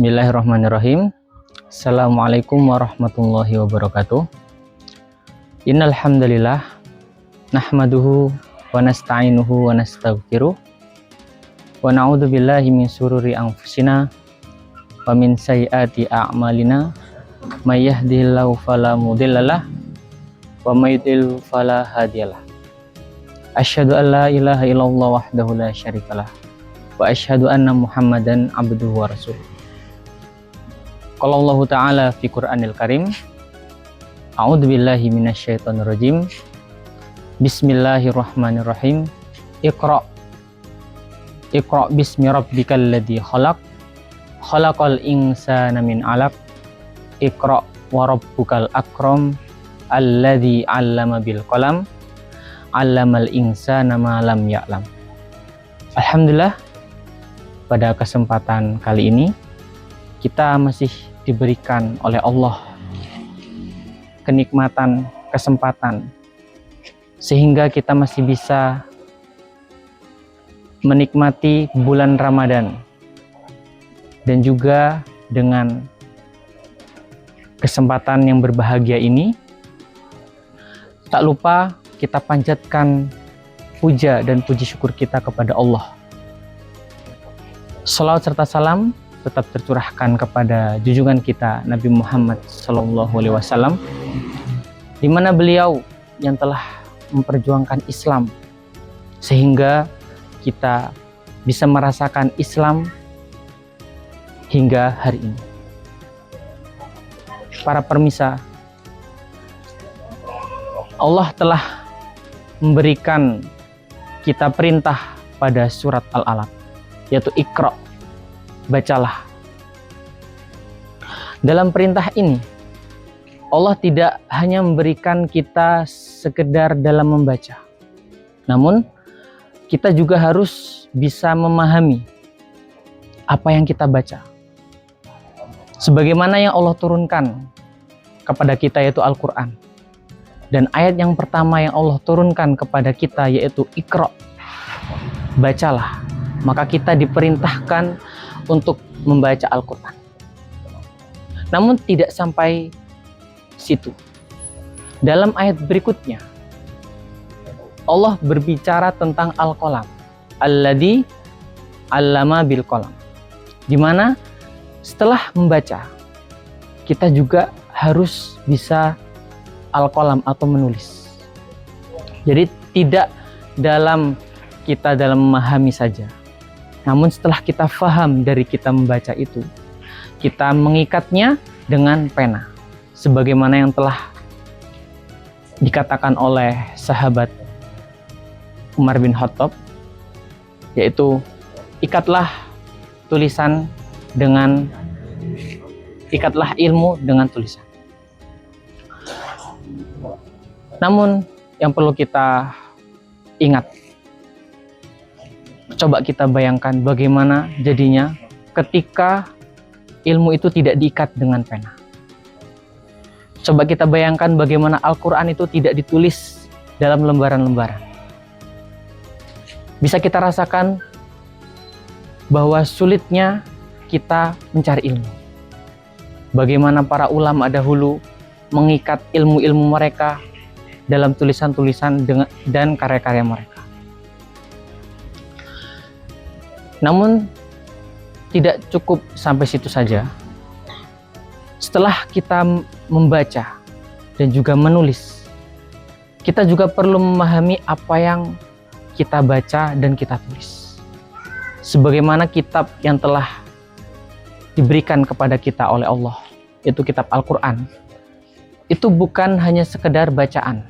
Bismillahirrahmanirrahim. Assalamualaikum warahmatullahi wabarakatuh. Innal hamdalillah nahmaduhu wa nasta'inuhu wa nastaghfiruh wa na'udzu billahi min syururi anfusina wa min sayyiati a'malina may yahdihillahu fala mudhillalah wa may yudlil fala hadiyalah. Asyhadu an la ilaha illallah wahdahu la syarikalah wa asyhadu anna Muhammadan abduhu wa rasuluh. Qala Allah Ta'ala fi Qur'anil Karim. A'udzu billahi minasyaitonir rajim. Bismillahirrahmanirrahim. Iqra bismi rabbikal ladzi khalaq. Khalaqal insana min 'alaq. Iqra wa rabbukal akram alladzi 'allama bil qalam. 'Allamal insana ma lam ya'lam. Alhamdulillah, pada kesempatan kali ini kita masih diberikan oleh Allah kenikmatan, kesempatan, sehingga kita masih bisa menikmati bulan Ramadan. Dan juga dengan kesempatan yang berbahagia ini, tak lupa kita panjatkan puja dan puji syukur kita kepada Allah. Shalawat serta salam tetap tercurahkan kepada junjungan kita Nabi Muhammad SAW, di mana beliau yang telah memperjuangkan Islam sehingga kita bisa merasakan Islam hingga hari ini. Para permisa, Allah telah memberikan kita perintah pada surat Al-Alaq, yaitu Iqra, bacalah. Dalam perintah ini, Allah tidak hanya memberikan kita sekedar dalam membaca, namun kita juga harus bisa memahami apa yang kita baca. Sebagaimana yang Allah turunkan kepada kita, yaitu Al-Quran. Dan ayat yang pertama yang Allah turunkan kepada kita yaitu Iqra, bacalah. Maka kita diperintahkan untuk membaca Al-Quran. Namun tidak sampai situ. Dalam ayat berikutnya, Allah berbicara tentang Al-Qalam, alladzi 'allama bil qalam. Di mana setelah membaca, kita juga harus bisa Al-Qalam atau menulis. Jadi tidak kita dalam memahami saja, namun setelah kita faham dari kita membaca itu, kita mengikatnya dengan pena. Sebagaimana yang telah dikatakan oleh sahabat Umar bin Khattab, yaitu ikatlah ilmu dengan tulisan. Namun yang perlu kita ingat, coba kita bayangkan bagaimana jadinya ketika ilmu itu tidak diikat dengan pena. Coba kita bayangkan bagaimana Al-Quran itu tidak ditulis dalam lembaran-lembaran. Bisa kita rasakan bahwa sulitnya kita mencari ilmu. Bagaimana para ulama dahulu mengikat ilmu-ilmu mereka dalam tulisan-tulisan dan karya-karya mereka. Namun tidak cukup sampai situ saja. Setelah kita membaca dan juga menulis, kita juga perlu memahami apa yang kita baca dan kita tulis. Sebagaimana kitab yang telah diberikan kepada kita oleh Allah, yaitu kitab Al-Quran. Itu bukan hanya sekedar bacaan,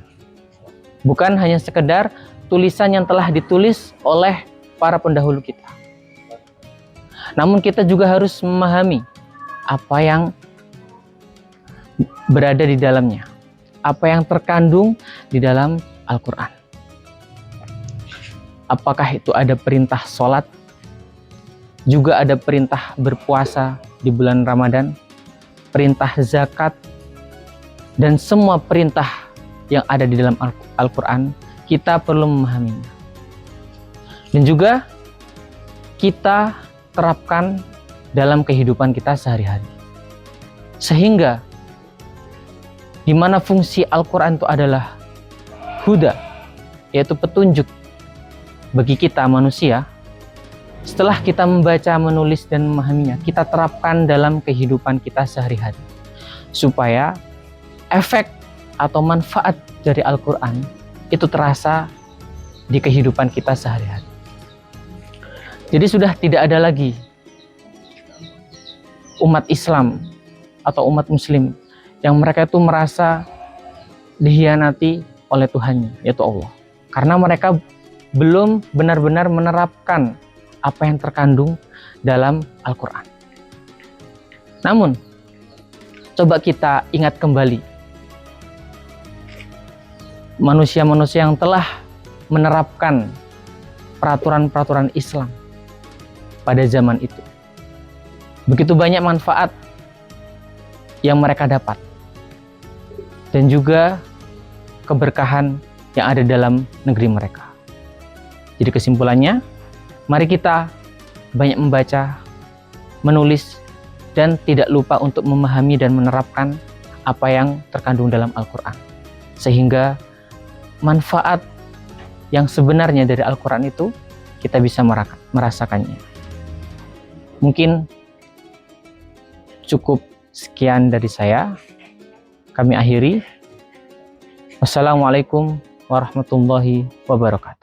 bukan hanya sekedar tulisan yang telah ditulis oleh para pendahulu kita. Namun kita juga harus memahami apa yang berada di dalamnya, apa yang terkandung di dalam Al-Quran. Apakah itu ada perintah sholat, juga ada perintah berpuasa di bulan Ramadan, perintah zakat, dan semua perintah yang ada di dalam Al-Quran, kita perlu memahaminya. Dan juga kita terapkan dalam kehidupan kita sehari-hari. Sehingga di mana fungsi Al-Quran itu adalah huda, yaitu petunjuk bagi kita manusia, setelah kita membaca, menulis, dan memahaminya, kita terapkan dalam kehidupan kita sehari-hari, supaya efek atau manfaat dari Al-Quran itu terasa di kehidupan kita sehari-hari. Jadi sudah tidak ada lagi umat Islam atau umat Muslim yang mereka itu merasa dihianati oleh Tuhannya, yaitu Allah. Karena mereka belum benar-benar menerapkan apa yang terkandung dalam Al-Quran. Namun, coba kita ingat kembali manusia-manusia yang telah menerapkan peraturan-peraturan Islam pada zaman itu. Begitu banyak manfaat yang mereka dapat, dan juga keberkahan yang ada dalam negeri mereka. Jadi kesimpulannya, mari kita banyak membaca, menulis, dan tidak lupa untuk memahami dan menerapkan apa yang terkandung dalam Al-Quran. Sehingga manfaat yang sebenarnya dari Al-Quran itu kita bisa merasakannya. Mungkin cukup sekian dari saya. Kami akhiri. Wassalamualaikum warahmatullahi wabarakatuh.